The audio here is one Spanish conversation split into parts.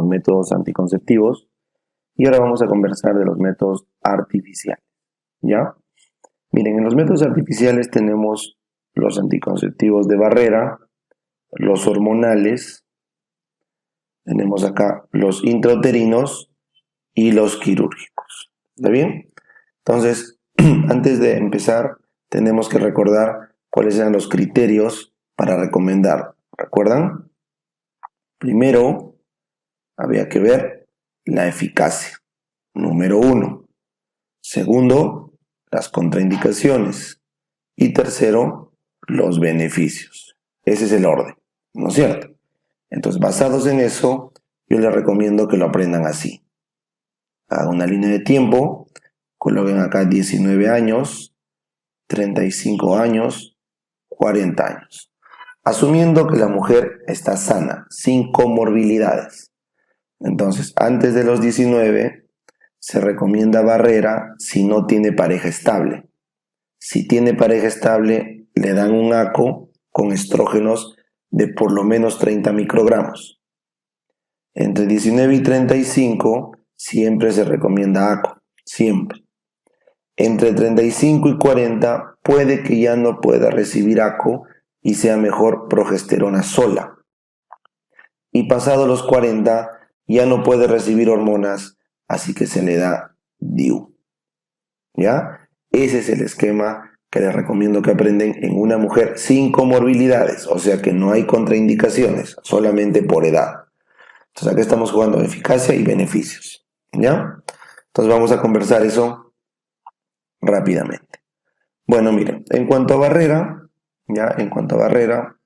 los métodos anticonceptivos y ahora vamos a conversar de los métodos artificiales, ¿ya? Miren, en los métodos artificiales tenemos los anticonceptivos de barrera, los hormonales, tenemos acá los intrauterinos y los quirúrgicos, ¿está bien? Entonces, antes de empezar, tenemos que recordar cuáles eran los criterios para recomendar. ¿Recuerdan? Primero, había que ver la eficacia, número 1. Segundo, las contraindicaciones. Y tercero, los beneficios. Ese es el orden, ¿no es cierto? Entonces, basados en eso, yo les recomiendo que lo aprendan así. Hagan una línea de tiempo, coloquen acá 19 años, 35 años, 40 años. Asumiendo que la mujer está sana, sin comorbilidades. Entonces, antes de los 19, se recomienda barrera si no tiene pareja estable. Si tiene pareja estable, le dan un ACO con estrógenos de por lo menos 30 microgramos. Entre 19 y 35, siempre se recomienda ACO, siempre. Entre 35 y 40, puede que ya no pueda recibir ACO y sea mejor progesterona sola. Y pasado los 40, ya no puede recibir hormonas, así que se le da DIU. ¿Ya? Ese es el esquema que les recomiendo que aprendan en una mujer sin comorbilidades, o sea que no hay contraindicaciones, solamente por edad. Entonces acá estamos jugando eficacia y beneficios. ¿Ya? Entonces vamos a conversar eso rápidamente. Bueno, miren, en cuanto a barrera,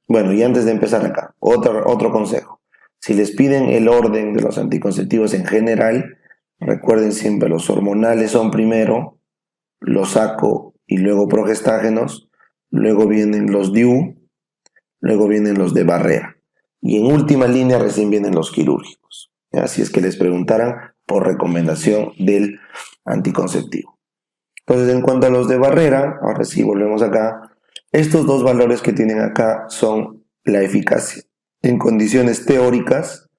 bueno, y antes de empezar acá, otro consejo. Si les piden el orden de los anticonceptivos en general, recuerden siempre los hormonales son primero, los ACO y luego progestágenos, luego vienen los DIU, luego vienen los de barrera. Y en última línea recién vienen los quirúrgicos. Así es que les preguntaran por recomendación del anticonceptivo. Entonces, en cuanto a los de barrera, ahora sí volvemos acá. Estos dos valores que tienen acá son la eficacia en condiciones teóricas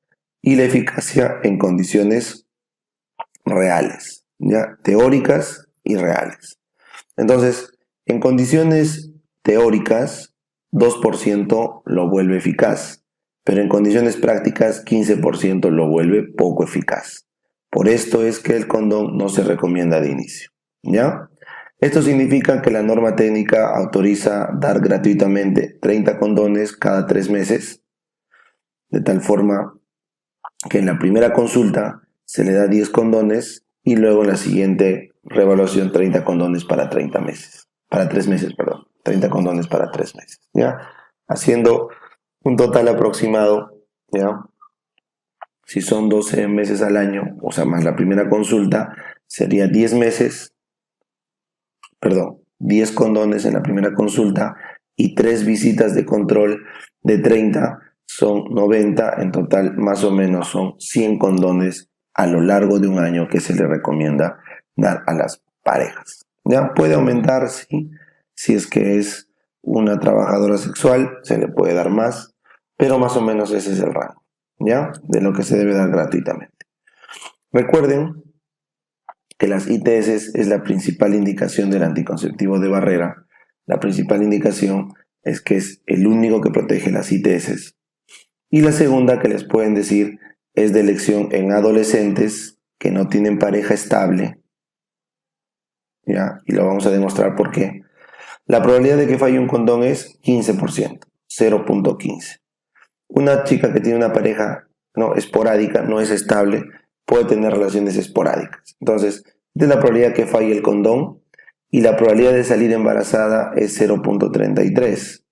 y la eficacia en condiciones reales, ¿ya? Teóricas y reales. Entonces, en condiciones teóricas, 2% lo vuelve eficaz, pero en condiciones prácticas, 15% lo vuelve poco eficaz. Por esto es que el condón no se recomienda de inicio, ¿ya? Esto significa que la norma técnica autoriza dar gratuitamente 30 condones cada 3 meses, de tal forma que en la primera consulta se le da 10 condones y luego en la siguiente reevaluación 30 condones para 30 meses. Para 3 meses, perdón. 30 condones para 3 meses, ¿ya? Haciendo un total aproximado, ¿ya? Si son 12 meses al año, o sea, más la primera consulta, sería 10 condones en la primera consulta y 3 visitas de control de 30 son 90, en total más o menos son 100 condones a lo largo de un año que se le recomienda dar a las parejas. ¿Ya? Puede aumentar, sí, si es que es una trabajadora sexual, se le puede dar más, pero más o menos ese es el rango, ¿ya? De lo que se debe dar gratuitamente. Recuerden que las ITS es la principal indicación del anticonceptivo de barrera. La principal indicación es que es el único que protege las ITS. Y la segunda que les pueden decir es de elección en adolescentes que no tienen pareja estable. ¿Ya? Y lo vamos a demostrar por qué. La probabilidad de que falle un condón es 15%, 0.15. Una chica que tiene una pareja esporádica, no es estable, puede tener relaciones esporádicas. Entonces, esta es la probabilidad que falle el condón y la probabilidad de salir embarazada es 0.33.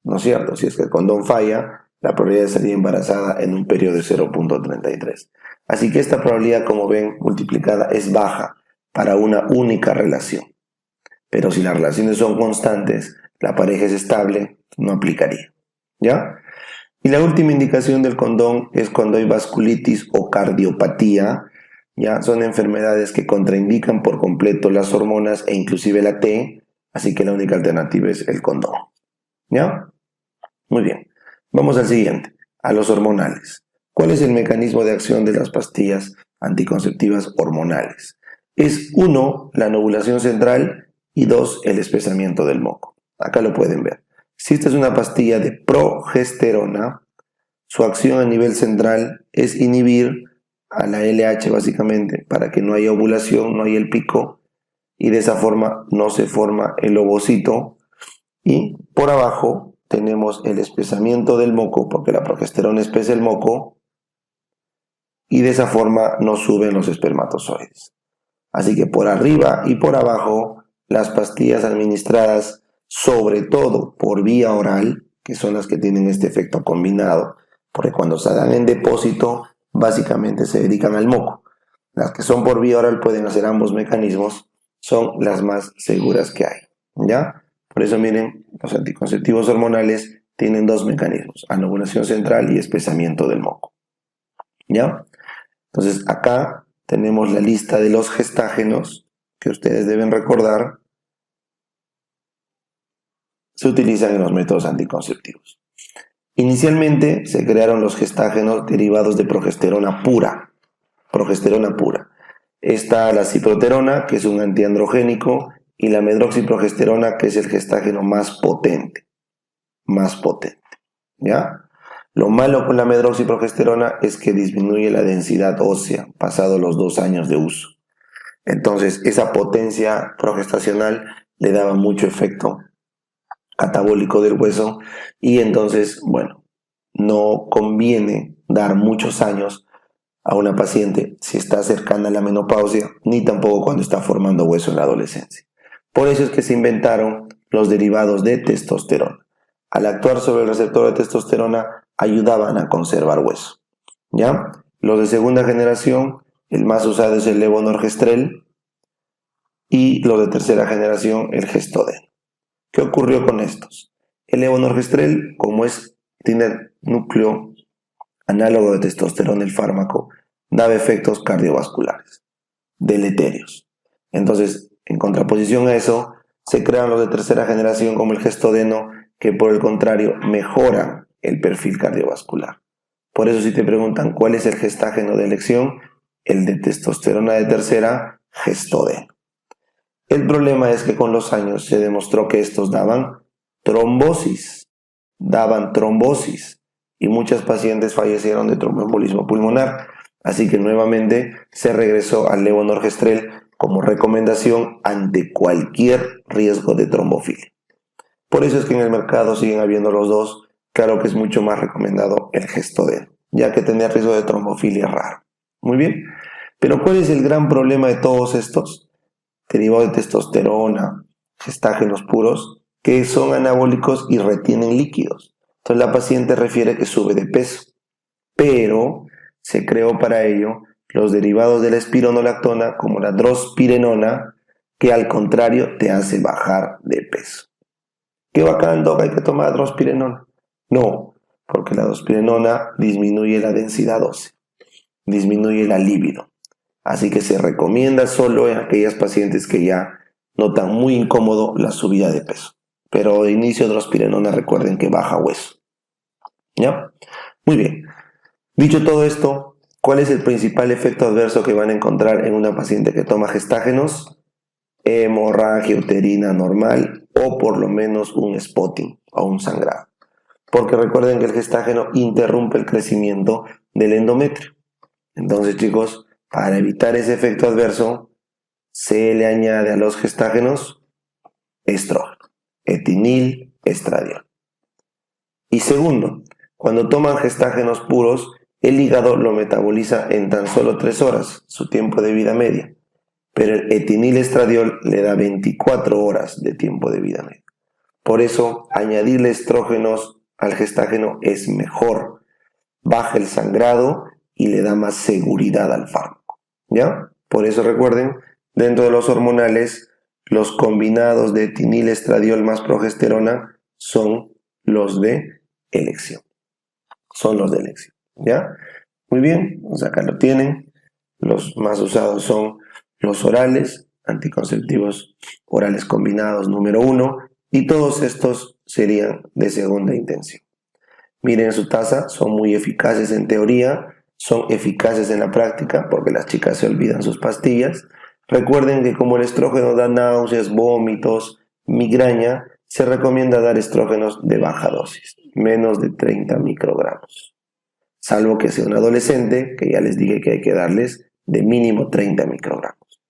¿No es cierto? Si es que el condón falla, la probabilidad de salir embarazada en un periodo de 0.33. Así que esta probabilidad, como ven, multiplicada es baja para una única relación. Pero si las relaciones son constantes, la pareja es estable, no aplicaría. ¿Ya? Y la última indicación del condón es cuando hay vasculitis o cardiopatía. ¿Ya? Son enfermedades que contraindican por completo las hormonas e inclusive la T, así que la única alternativa es el condón. ¿Ya? Muy bien. Vamos al siguiente, a los hormonales. ¿Cuál es el mecanismo de acción de las pastillas anticonceptivas hormonales? Es 1, la anovulación central y 2, el espesamiento del moco. Acá lo pueden ver. Si esta es una pastilla de progesterona, su acción a nivel central es inhibir a la LH básicamente para que no haya ovulación, no haya el pico y de esa forma no se forma el ovocito. Y por abajo tenemos el espesamiento del moco porque la progesterona espesa el moco y de esa forma no suben los espermatozoides. Así que por arriba y por abajo las pastillas administradas sobre todo por vía oral, que son las que tienen este efecto combinado, porque cuando se dan en depósito básicamente se dedican al moco. Las que son por vía oral pueden hacer ambos mecanismos, son las más seguras que hay, ¿ya? Por eso miren, los anticonceptivos hormonales tienen 2 mecanismos, anovulación central y espesamiento del moco, ¿ya? Entonces acá tenemos la lista de los gestágenos que ustedes deben recordar se utilizan en los métodos anticonceptivos. Inicialmente se crearon los gestágenos derivados de progesterona pura. Está la ciproterona, que es un antiandrogénico, y la medroxiprogesterona, que es el gestágeno más potente. ¿Ya? Lo malo con la medroxiprogesterona es que disminuye la densidad ósea pasado los 2 años de uso. Entonces, esa potencia progestacional le daba mucho efecto catabólico del hueso y entonces, bueno, no conviene dar muchos años a una paciente si está cercana a la menopausia, ni tampoco cuando está formando hueso en la adolescencia. Por eso es que se inventaron los derivados de testosterona. Al actuar sobre el receptor de testosterona, ayudaban a conservar hueso. ¿Ya? Los de segunda generación, el más usado es el levonorgestrel y los de tercera generación, el gestodeno. ¿Qué ocurrió con estos? El levonorgestrel, como tiene núcleo análogo de testosterona, el fármaco, daba efectos cardiovasculares, deleterios. Entonces, en contraposición a eso, se crearon los de tercera generación como el gestodeno, que por el contrario mejoran el perfil cardiovascular. Por eso si te preguntan cuál es el gestágeno de elección, el de testosterona de tercera, gestodeno. El problema es que con los años se demostró que estos daban trombosis y muchas pacientes fallecieron de tromboembolismo pulmonar. Así que nuevamente se regresó al levonorgestrel como recomendación ante cualquier riesgo de trombofilia. Por eso es que en el mercado siguen habiendo los dos. Claro que es mucho más recomendado el gestodeno, ya que tener riesgo de trombofilia es raro. Muy bien, pero ¿cuál es el gran problema de todos estos? Derivados de testosterona, gestágenos puros, que son anabólicos y retienen líquidos. Entonces la paciente refiere que sube de peso, pero se creó para ello los derivados de la espironolactona como la drospirenona, que al contrario te hace bajar de peso. ¿Qué bacán, doc, hay que tomar drospirenona? No, porque la drospirenona disminuye la densidad ósea, disminuye la libido. Así que se recomienda solo en aquellas pacientes que ya notan muy incómodo la subida de peso. Pero de inicio drospirenona recuerden que baja hueso. ¿Ya? Muy bien. Dicho todo esto, ¿cuál es el principal efecto adverso que van a encontrar en una paciente que toma gestágenos? Hemorragia uterina normal o por lo menos un spotting o un sangrado. Porque recuerden que el gestágeno interrumpe el crecimiento del endometrio. Entonces, chicos, para evitar ese efecto adverso, se le añade a los gestágenos estrógeno, etinil, estradiol. Y segundo, cuando toman gestágenos puros, el hígado lo metaboliza en tan solo 3 horas, su tiempo de vida media. Pero el etinil estradiol le da 24 horas de tiempo de vida media. Por eso, añadirle estrógenos al gestágeno es mejor. Baja el sangrado y le da más seguridad al fármaco. ¿Ya? Por eso recuerden, dentro de los hormonales, los combinados de etinil, estradiol más progesterona son los de elección. ¿Ya? Muy bien, pues acá lo tienen. Los más usados son los orales, anticonceptivos orales combinados número 1, y todos estos serían de segunda intención. Miren su tasa, son muy eficaces en teoría, son eficaces en la práctica porque las chicas se olvidan sus pastillas. Recuerden que como el estrógeno da náuseas, vómitos, migraña, se recomienda dar estrógenos de baja dosis, menos de 30 microgramos. Salvo que sea un adolescente, que ya les dije que hay que darles de mínimo 30 microgramos.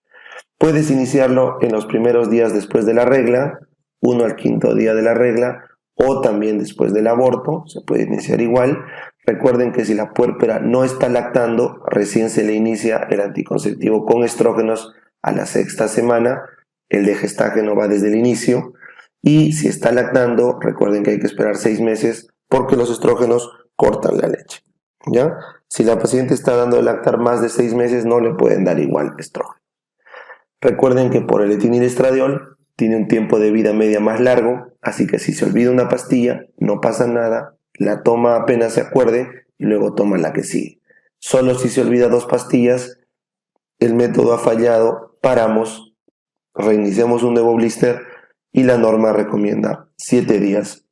Puedes iniciarlo en los primeros días después de la regla, 1 al 5.º día de la regla, o también después del aborto, se puede iniciar igual. Recuerden que si la puérpera no está lactando, recién se le inicia el anticonceptivo con estrógenos a la 6ª semana, el de gestágeno va desde el inicio, y si está lactando, recuerden que hay que esperar 6 meses porque los estrógenos cortan la leche, ¿ya? Si la paciente está dando de lactar más de 6 meses, no le pueden dar igual estrógeno. Recuerden que por el etilenilestradiol tiene un tiempo de vida media más largo, así que si se olvida una pastilla, no pasa nada, la toma apenas se acuerde y luego toma la que sigue. Solo si se olvida 2 pastillas, el método ha fallado, paramos, reiniciamos un nuevo blister y la norma recomienda 7 días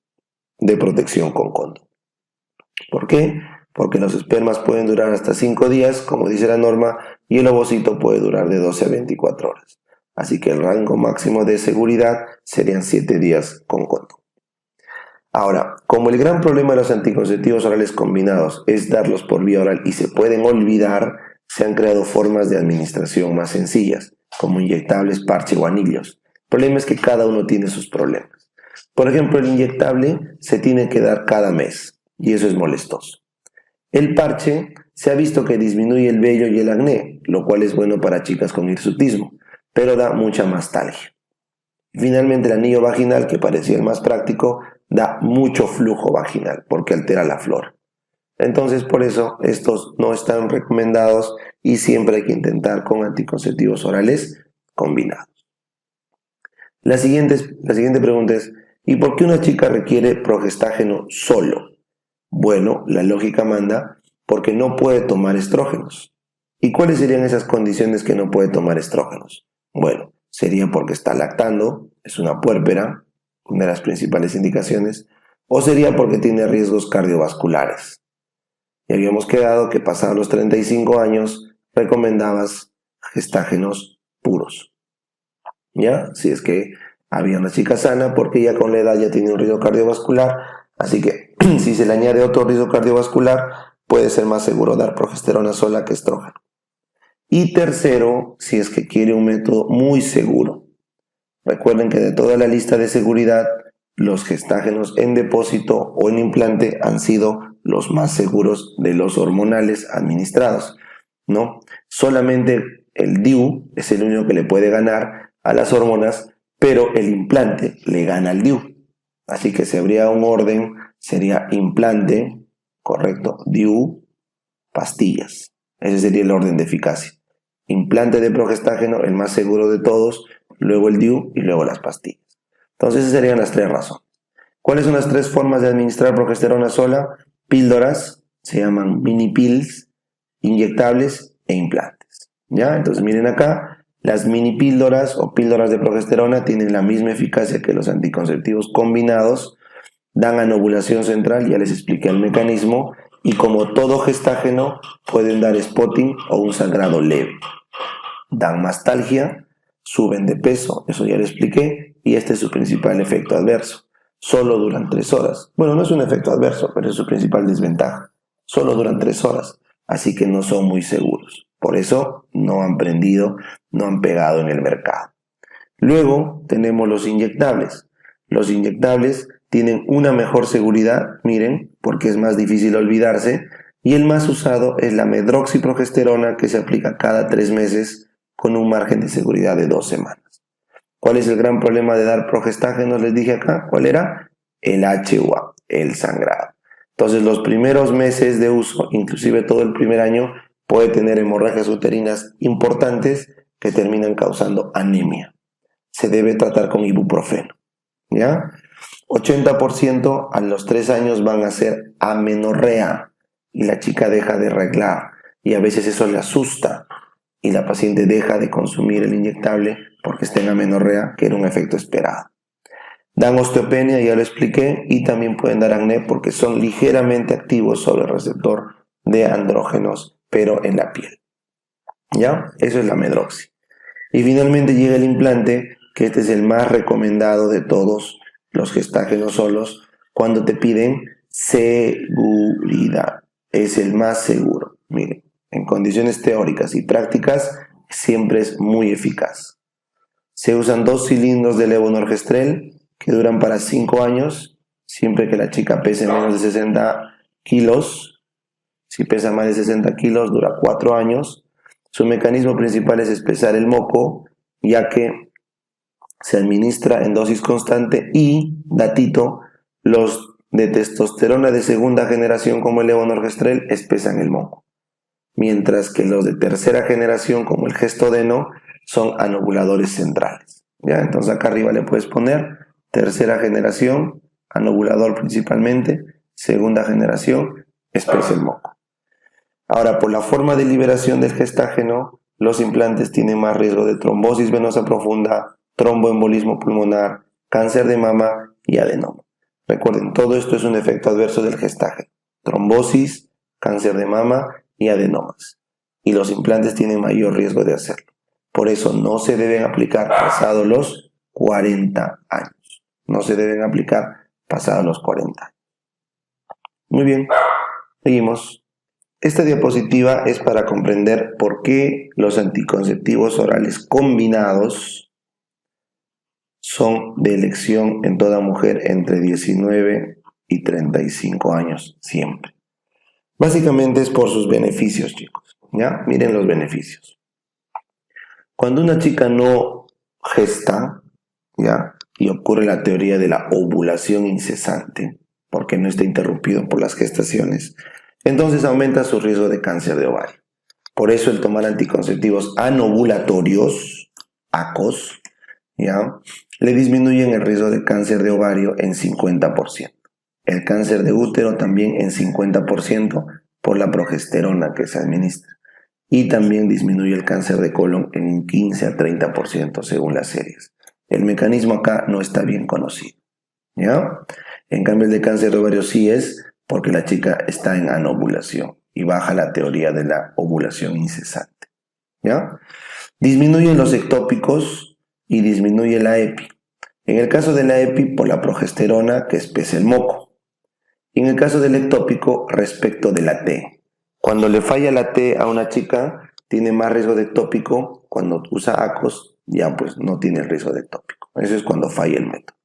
de protección con condón. ¿Por qué? Porque los espermas pueden durar hasta 5 días, como dice la norma, y el ovocito puede durar de 12 a 24 horas. Así que el rango máximo de seguridad serían 7 días con condón. Ahora, como el gran problema de los anticonceptivos orales combinados es darlos por vía oral y se pueden olvidar, se han creado formas de administración más sencillas, como inyectables, parche o anillos. El problema es que cada uno tiene sus problemas. Por ejemplo, el inyectable se tiene que dar cada mes, y eso es molestoso. El parche se ha visto que disminuye el vello y el acné, lo cual es bueno para chicas con hirsutismo, pero da mucha nostalgia. Finalmente, el anillo vaginal, que parecía el más práctico, da mucho flujo vaginal porque altera la flora. Entonces, por eso, estos no están recomendados y siempre hay que intentar con anticonceptivos orales combinados. La siguiente pregunta es, ¿y por qué una chica requiere progestágeno solo? Bueno, la lógica manda porque no puede tomar estrógenos. ¿Y cuáles serían esas condiciones que no puede tomar estrógenos? Bueno, sería porque está lactando, es una puérpera, una de las principales indicaciones, o sería porque tiene riesgos cardiovasculares. Y habíamos quedado que pasados los 35 años recomendabas gestágenos puros. ¿Ya? Si es que había una chica sana, porque ya con la edad ya tiene un riesgo cardiovascular, así que si se le añade otro riesgo cardiovascular, puede ser más seguro dar progesterona sola que estrógeno. Y tercero, si es que quiere un método muy seguro. Recuerden que de toda la lista de seguridad, los gestágenos en depósito o en implante han sido los más seguros de los hormonales administrados, ¿no? Solamente el DIU es el único que le puede ganar a las hormonas, pero el implante le gana al DIU. Así que si habría un orden, sería implante, correcto, DIU, pastillas. Ese sería el orden de eficacia. Implante de progestágeno, el más seguro de todos, luego el DIU y luego las pastillas. Entonces esas serían las 3 razones. ¿Cuáles son las 3 formas de administrar progesterona sola? Píldoras, se llaman mini pills, inyectables e implantes. ¿Ya? Entonces miren acá, las mini píldoras o píldoras de progesterona tienen la misma eficacia que los anticonceptivos combinados, dan anovulación central, ya les expliqué el mecanismo, y como todo gestágeno pueden dar spotting o un sangrado leve. Dan mastalgia, suben de peso, eso ya lo expliqué, y este es su principal efecto adverso. Solo duran 3 horas. Bueno, no es un efecto adverso, pero es su principal desventaja. Solo duran 3 horas, así que no son muy seguros. Por eso no han prendido, no han pegado en el mercado. Luego tenemos los inyectables. Los inyectables tienen una mejor seguridad, miren, porque es más difícil olvidarse, y el más usado es la medroxiprogesterona, que se aplica cada 3 meses con un margen de seguridad de 2 semanas. ¿Cuál es el gran problema de dar progestágenos? Les dije acá, ¿cuál era? El HUA, el sangrado. Entonces los primeros meses de uso, inclusive todo el primer año, puede tener hemorragias uterinas importantes que terminan causando anemia. Se debe tratar con ibuprofeno, ¿ya? 80% a los 3 años van a ser amenorrea y la chica deja de reglar y a veces eso le asusta y la paciente deja de consumir el inyectable porque está en amenorrea, que era un efecto esperado. Dan osteopenia, ya lo expliqué, y también pueden dar acné porque son ligeramente activos sobre el receptor de andrógenos, pero en la piel. ¿Ya? Eso es la medroxi. Y finalmente llega el implante, que este es el más recomendado de todos los gestágenos solos, cuando te piden seguridad. Es el más seguro. Miren, en condiciones teóricas y prácticas siempre es muy eficaz. Se usan 2 cilindros de levonorgestrel que duran para 5 años, siempre que la chica pese menos de 60 kilos. Si pesa más de 60 kilos, dura 4 años. Su mecanismo principal es espesar el moco, ya que se administra en dosis constante y, datito, los de testosterona de segunda generación como el levonorgestrel espesan el moco, mientras que los de tercera generación como el gestodeno son anovuladores centrales. ¿Ya? Entonces acá arriba le puedes poner tercera generación, anovulador principalmente, segunda generación, espesa el moco. Ahora, por la forma de liberación del gestágeno, los implantes tienen más riesgo de trombosis venosa profunda, tromboembolismo pulmonar, cáncer de mama y adenoma. Recuerden, todo esto es un efecto adverso del gestágeno. Trombosis, cáncer de mama y adenomas. Y los implantes tienen mayor riesgo de hacerlo. Por eso no se deben aplicar pasados los 40 años. No se deben aplicar pasados los 40 años. Muy bien, seguimos. Esta diapositiva es para comprender por qué los anticonceptivos orales combinados son de elección en toda mujer entre 19 y 35 años siempre. Básicamente es por sus beneficios, chicos. ¿Ya? Miren los beneficios. Cuando una chica no gesta, ¿ya? Y ocurre la teoría de la ovulación incesante, porque no está interrumpido por las gestaciones, entonces aumenta su riesgo de cáncer de ovario. Por eso el tomar anticonceptivos anovulatorios, ACOS, ¿ya? Le disminuyen el riesgo de cáncer de ovario en 50%. El cáncer de útero también en 50% por la progesterona que se administra. Y también disminuye el cáncer de colon en un 15 a 30% según las series. El mecanismo acá no está bien conocido, ¿ya? En cambio el de cáncer de ovario sí es porque la chica está en anovulación y baja la teoría de la ovulación incesante, ¿ya? Disminuyen los ectópicos y disminuye la EPI. En el caso de la EPI, por la progesterona que espesa el moco. Y en el caso del ectópico, respecto de la T. Cuando le falla la T a una chica, tiene más riesgo de ectópico. Cuando usa ACOS, ya pues no tiene el riesgo de ectópico. Eso es cuando falla el método.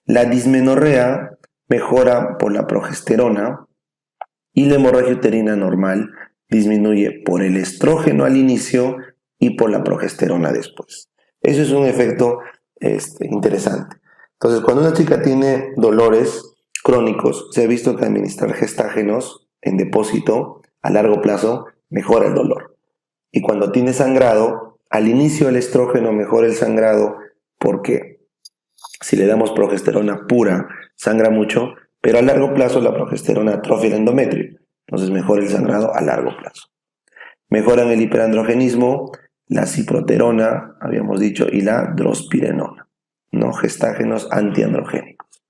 La dismenorrea mejora por la progesterona y la hemorragia uterina normal disminuye por el estrógeno al inicio y por la progesterona después. Eso es un efecto interesante. Entonces, cuando una chica tiene dolores crónicos, se ha visto que administrar gestágenos en depósito a largo plazo mejora el dolor. Y cuando tiene sangrado, al inicio el estrógeno mejora el sangrado porque si le damos progesterona pura, sangra mucho, pero a largo plazo la progesterona atrofia el endometrio. Entonces mejora el sangrado a largo plazo. Mejoran el hiperandrogenismo, la ciproterona, habíamos dicho, y la drospirenona, ¿no? Gestágenos antiandrogénicos.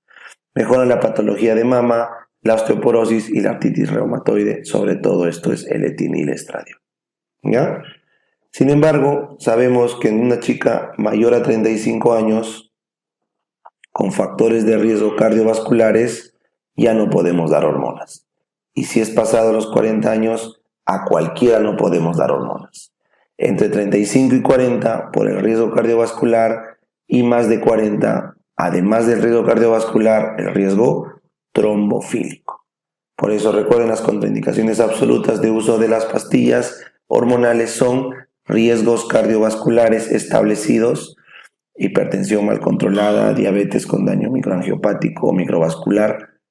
Mejoran la patología de mama, la osteoporosis y la artritis reumatoide. Sobre todo esto es el etinilestradiol, ¿ya? Sin embargo, sabemos que en una chica mayor a 35 años, con factores de riesgo cardiovasculares, ya no podemos dar hormonas. Y si es pasado los 40 años, a cualquiera no podemos dar hormonas. Entre 35 y 40, por el riesgo cardiovascular, y más de 40, además del riesgo cardiovascular, el riesgo trombofílico. Por eso recuerden, las contraindicaciones absolutas de uso de las pastillas hormonales son riesgos cardiovasculares establecidos, hipertensión mal controlada, diabetes con daño microangiopático o microvascular.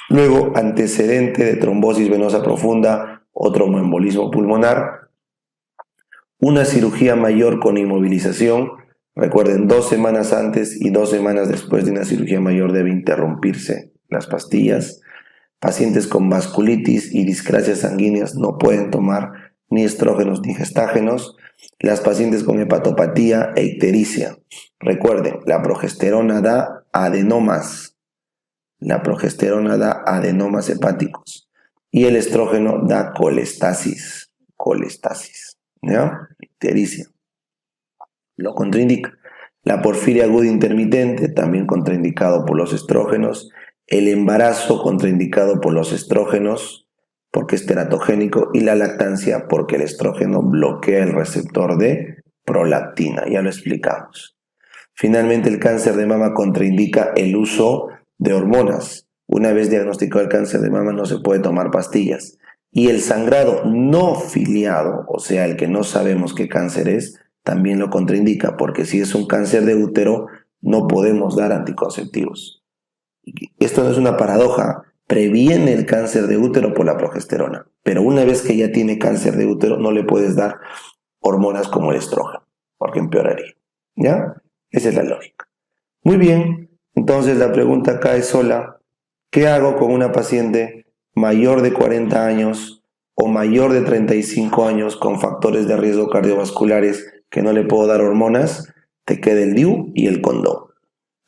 Luego, antecedente de trombosis venosa profunda o tromboembolismo pulmonar. Una cirugía mayor con inmovilización. Recuerden, 2 semanas antes y 2 semanas después de una cirugía mayor debe interrumpirse las pastillas. Pacientes con vasculitis y discrasias sanguíneas no pueden tomar ni estrógenos ni gestágenos. Las pacientes con hepatopatía e ictericia. Recuerden, la progesterona da adenomas. La progesterona da adenomas hepáticos. Y el estrógeno da colestasis. Colestasis. ¿Ya? Ictericia. Lo contraindica. La porfiria aguda intermitente, también contraindicado por los estrógenos. El embarazo, contraindicado por los estrógenos, porque es teratogénico. Y la lactancia, porque el estrógeno bloquea el receptor de prolactina. Ya lo explicamos. Finalmente, el cáncer de mama contraindica el uso de hormonas. Una vez diagnosticado el cáncer de mama, no se puede tomar pastillas. Y el sangrado no filiado, o sea, el que no sabemos qué cáncer es, también lo contraindica, porque si es un cáncer de útero, no podemos dar anticonceptivos. Esto no es una paradoja, previene el cáncer de útero por la progesterona, pero una vez que ya tiene cáncer de útero, no le puedes dar hormonas como el estrógeno, porque empeoraría. ¿Ya? Esa es la lógica. Muy bien, entonces la pregunta acá es sola, ¿qué hago con una paciente mayor de 40 años o mayor de 35 años con factores de riesgo cardiovasculares que no le puedo dar hormonas? Te queda el DIU y el condón.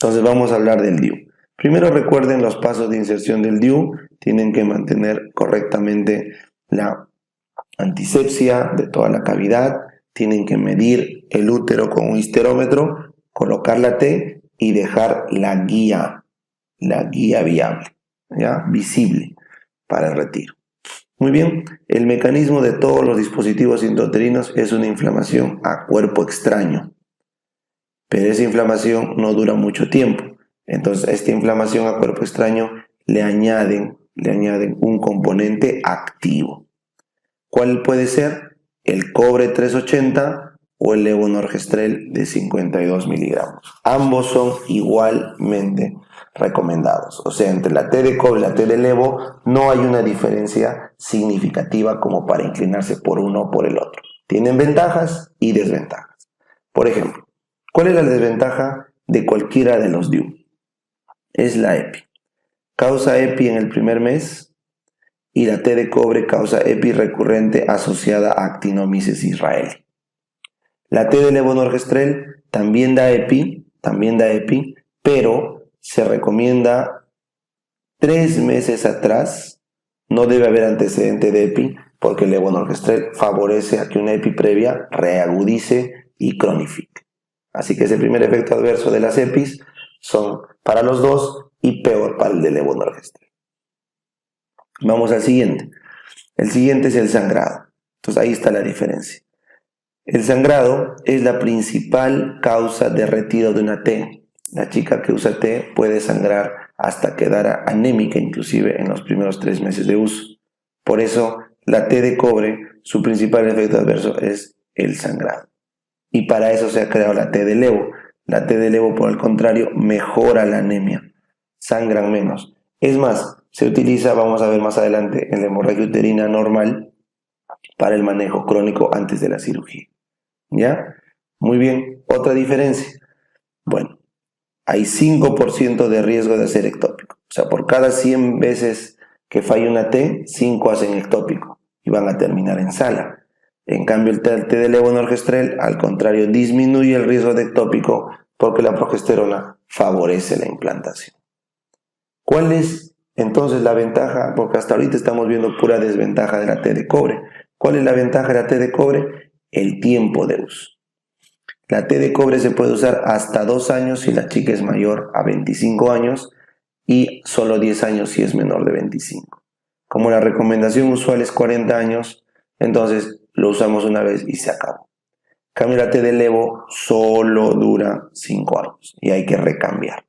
Entonces vamos a hablar del DIU. Primero recuerden los pasos de inserción del DIU. Tienen que mantener correctamente la antisepsia de toda la cavidad. Tienen que medir el útero con un histerómetro, colocar la T y dejar la guía viable, ¿ya? Visible para el retiro. Muy bien, el mecanismo de todos los dispositivos intrauterinos es una inflamación a cuerpo extraño, pero esa inflamación no dura mucho tiempo. Entonces, a esta inflamación a cuerpo extraño le añaden un componente activo. ¿Cuál puede ser? El cobre 380 o el levonorgestrel de 52 miligramos. Ambos son igualmente recomendados. O sea, entre la T de cobre y la T de levo no hay una diferencia significativa como para inclinarse por uno o por el otro. Tienen ventajas y desventajas. Por ejemplo, ¿cuál es la desventaja de cualquiera de los DIU? Es la EPI. Causa EPI en el primer mes y la T de cobre causa EPI recurrente asociada a Actinomyces israelí. La T de levonorgestrel también da EPI, pero se recomienda 3 meses atrás. No debe haber antecedente de EPI porque el levonorgestrel favorece a que una EPI previa reagudice y cronifique. Así que ese primer efecto adverso de las EPIs son para los dos y peor para el de levonorgestrel. Vamos al siguiente. El siguiente es el sangrado. Entonces ahí está la diferencia. El sangrado es la principal causa de retiro de una T. La chica que usa T puede sangrar hasta quedar anémica inclusive en los primeros 3 meses de uso. Por eso la T de cobre, su principal efecto adverso es el sangrado. Y para eso se ha creado la T de levo. La T de levo, por el contrario, mejora la anemia. Sangran menos. Es más, se utiliza, vamos a ver más adelante, en la hemorragia uterina normal para el manejo crónico antes de la cirugía. ¿Ya? Muy bien. Otra diferencia. Bueno, hay 5% de riesgo de hacer ectópico. O sea, por cada 100 veces que falla una T, 5 hacen ectópico y van a terminar en sala. En cambio, el T de levonorgestrel, al contrario, disminuye el riesgo de ectópico porque la progesterona favorece la implantación. ¿Cuál es entonces la ventaja? Porque hasta ahorita estamos viendo pura desventaja de la T de cobre. ¿Cuál es la ventaja de la T de cobre? El tiempo de uso. La T de cobre se puede usar hasta 2 años si la chica es mayor a 25 años y solo 10 años si es menor de 25. Como la recomendación usual es 40 años, entonces lo usamos una vez y se acabó. Cambio, la T de levo solo dura 5 años y hay que recambiar.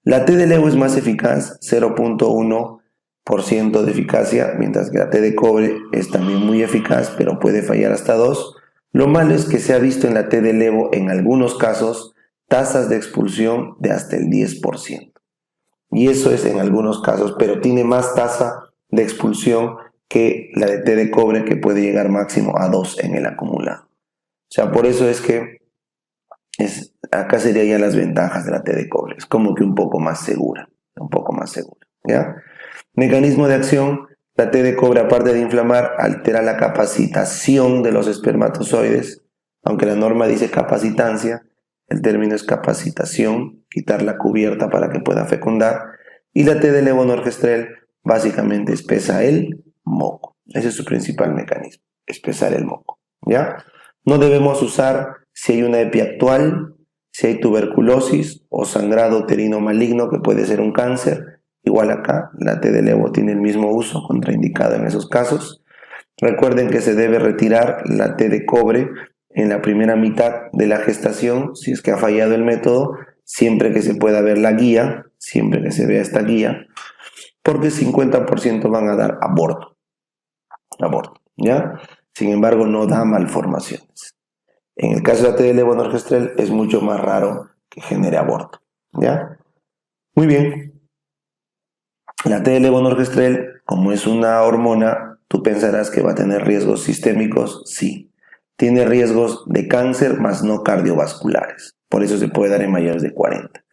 La T de levo es más eficaz, 0.1% de eficacia, mientras que la T de cobre es también muy eficaz, pero puede fallar hasta 2. Lo malo es que se ha visto en la T de levo, en algunos casos, tasas de expulsión de hasta el 10%. Y eso es en algunos casos, pero tiene más tasa de expulsión que la de T de cobre, que puede llegar máximo a 2 en el acumulado. O sea, por eso es que acá serían ya las ventajas de la T de cobre. Es como que un poco más segura, ¿ya? Mecanismo de acción, La T de cobre, aparte de inflamar, altera la capacitación de los espermatozoides, aunque la norma dice capacitancia, el término es capacitación, quitar la cubierta para que pueda fecundar. Y la T de levonorgestrel básicamente espesa el moco. Ese es su principal mecanismo, espesar el moco, ¿ya? No debemos usar si hay una epiactual, si hay tuberculosis o sangrado uterino maligno, que puede ser un cáncer. Igual acá, la T de levo tiene el mismo uso, contraindicado en esos casos. Recuerden que se debe retirar la T de cobre en la primera mitad de la gestación, si es que ha fallado el método, siempre que se pueda ver la guía, siempre que se vea esta guía, porque 50% van a dar aborto, ¿ya? Sin embargo, no da malformaciones. En el caso de la T de levonorgestrel es mucho más raro que genere aborto, ¿ya? Muy bien. La T de levonorgestrel, como es una hormona, tú pensarás que va a tener riesgos sistémicos. Sí. Tiene riesgos de cáncer, más no cardiovasculares. Por eso se puede dar en mayores de 40.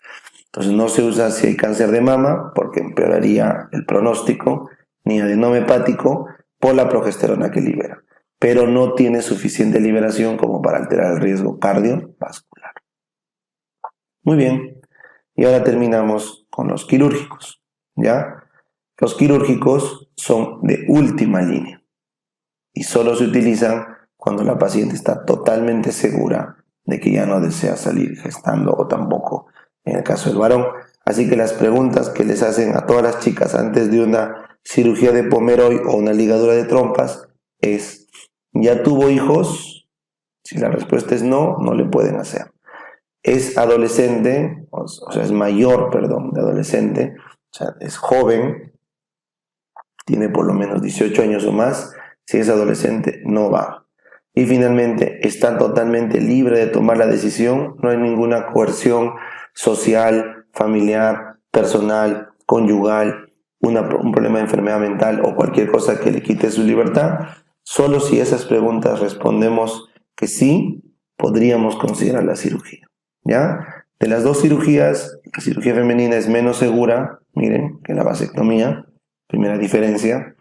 Entonces no se usa si hay cáncer de mama, porque empeoraría el pronóstico, ni adenoma hepático por la progesterona que libera. Pero no tiene suficiente liberación como para alterar el riesgo cardiovascular. Muy bien. Y ahora terminamos con los quirúrgicos, ¿ya? Los quirúrgicos son de última línea y solo se utilizan cuando la paciente está totalmente segura de que ya no desea salir gestando, o tampoco en el caso del varón. Así que las preguntas que les hacen a todas las chicas antes de una cirugía de Pomeroy o una ligadura de trompas es: ¿ya tuvo hijos? Si la respuesta es no, no le pueden hacer. ¿Es adolescente? O sea, es mayor, perdón, de adolescente. O sea, es joven, tiene por lo menos 18 años o más. Si es adolescente, no va. Y finalmente, está totalmente libre de tomar la decisión. No hay ninguna coerción social, familiar, personal, conyugal, un problema de enfermedad mental o cualquier cosa que le quite su libertad. Solo si esas preguntas respondemos que sí, podríamos considerar la cirugía, ¿ya? De las dos cirugías, la cirugía femenina es menos segura, miren, que la vasectomía. Primera diferencia.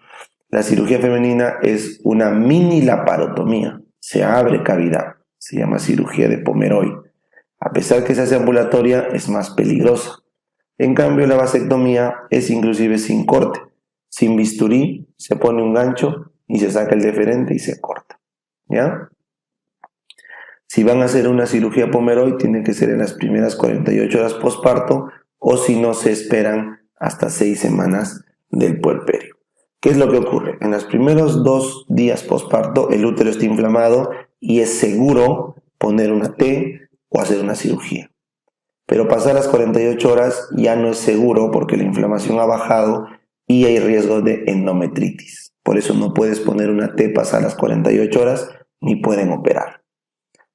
La cirugía femenina es una mini laparotomía, se abre cavidad, se llama cirugía de Pomeroy. A pesar que se hace ambulatoria, es más peligrosa. En cambio, la vasectomía es inclusive sin corte, sin bisturí, se pone un gancho y se saca el deferente y se corta, ¿ya? Si van a hacer una cirugía Pomeroy, tiene que ser en las primeras 48 horas posparto, o si no, se esperan hasta 6 semanas del puerperio. ¿Qué es lo que ocurre? En los primeros 2 días posparto, el útero está inflamado y es seguro poner una T o hacer una cirugía. Pero pasar las 48 horas ya no es seguro, porque la inflamación ha bajado y hay riesgo de endometritis. Por eso no puedes poner una T pasar las 48 horas, ni pueden operar.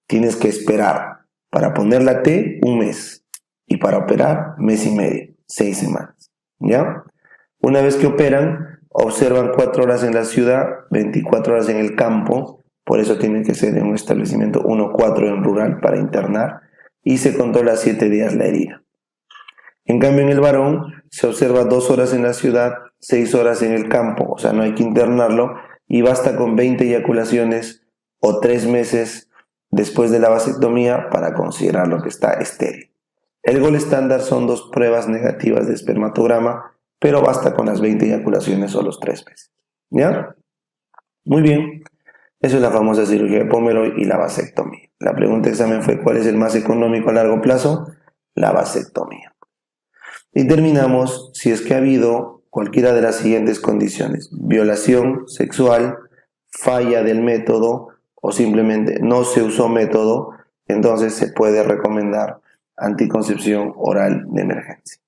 Tienes que esperar para poner la T 1 mes y para operar 1 mes y medio, 6 semanas, ¿ya? Una vez que operan, observan 4 horas en la ciudad, 24 horas en el campo. Por eso tiene que ser en un establecimiento 1-4 en rural para internar, y se controla 7 días la herida. En cambio, en el varón se observa 2 horas en la ciudad, 6 horas en el campo, o sea, no hay que internarlo, y basta con 20 eyaculaciones o 3 meses después de la vasectomía para considerarlo que está estéril. El gol estándar son 2 pruebas negativas de espermatograma, pero basta con las 20 eyaculaciones o los 3 meses, ¿ya? Muy bien. Eso es la famosa cirugía de Pomeroy y la vasectomía. La pregunta de examen fue: ¿cuál es el más económico a largo plazo? La vasectomía. Y terminamos si es que ha habido cualquiera de las siguientes condiciones: violación sexual, falla del método o simplemente no se usó método. Entonces se puede recomendar anticoncepción oral de emergencia.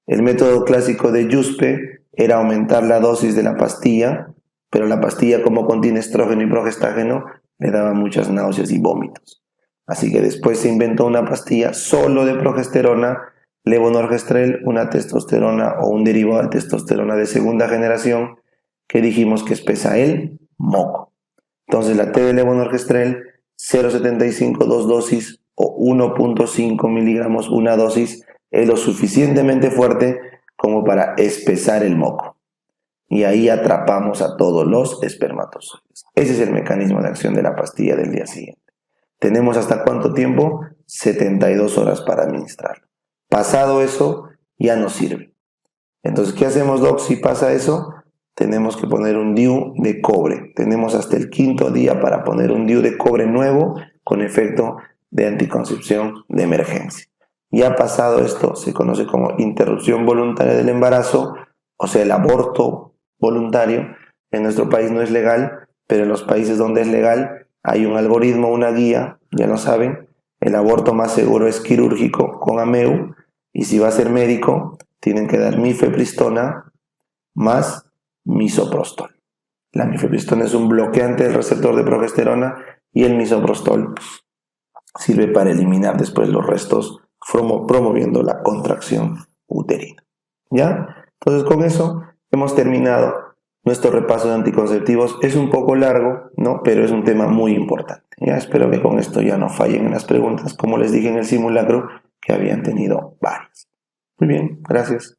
El método clásico de Yuspe era aumentar la dosis de la pastilla, pero la pastilla, como contiene estrógeno y progestágeno, le daba muchas náuseas y vómitos. Así que después se inventó una pastilla solo de progesterona, levonorgestrel, una testosterona o un derivado de testosterona de segunda generación, que dijimos que espesa el moco. Entonces la T de levonorgestrel, 0,75 2 dosis o 1,5 miligramos una dosis, es lo suficientemente fuerte como para espesar el moco. y ahí atrapamos a todos los espermatozoides. Ese es el mecanismo de acción de la pastilla del día siguiente. ¿Tenemos hasta cuánto tiempo? 72 horas para administrarlo. Pasado eso, ya no sirve. Entonces, ¿qué hacemos, Doc, si pasa eso? Tenemos que poner un DIU de cobre. Tenemos hasta el 5.º día para poner un DIU de cobre nuevo con efecto de anticoncepción de emergencia. Ya pasado esto, se conoce como interrupción voluntaria del embarazo, o sea, el aborto voluntario. En nuestro país no es legal, pero en los países donde es legal hay un algoritmo, una guía, ya lo saben. El aborto más seguro es quirúrgico con AMEU, y si va a ser médico, tienen que dar mifepristona más misoprostol. La mifepristona es un bloqueante del receptor de progesterona y el misoprostol sirve para eliminar después los restos, promoviendo la contracción uterina. ¿Ya? Entonces, con eso hemos terminado nuestro repaso de anticonceptivos. Es un poco largo, ¿no? Pero es un tema muy importante. Ya espero que con esto ya no fallen en las preguntas, como les dije en el simulacro, que habían tenido varias. Muy bien, gracias.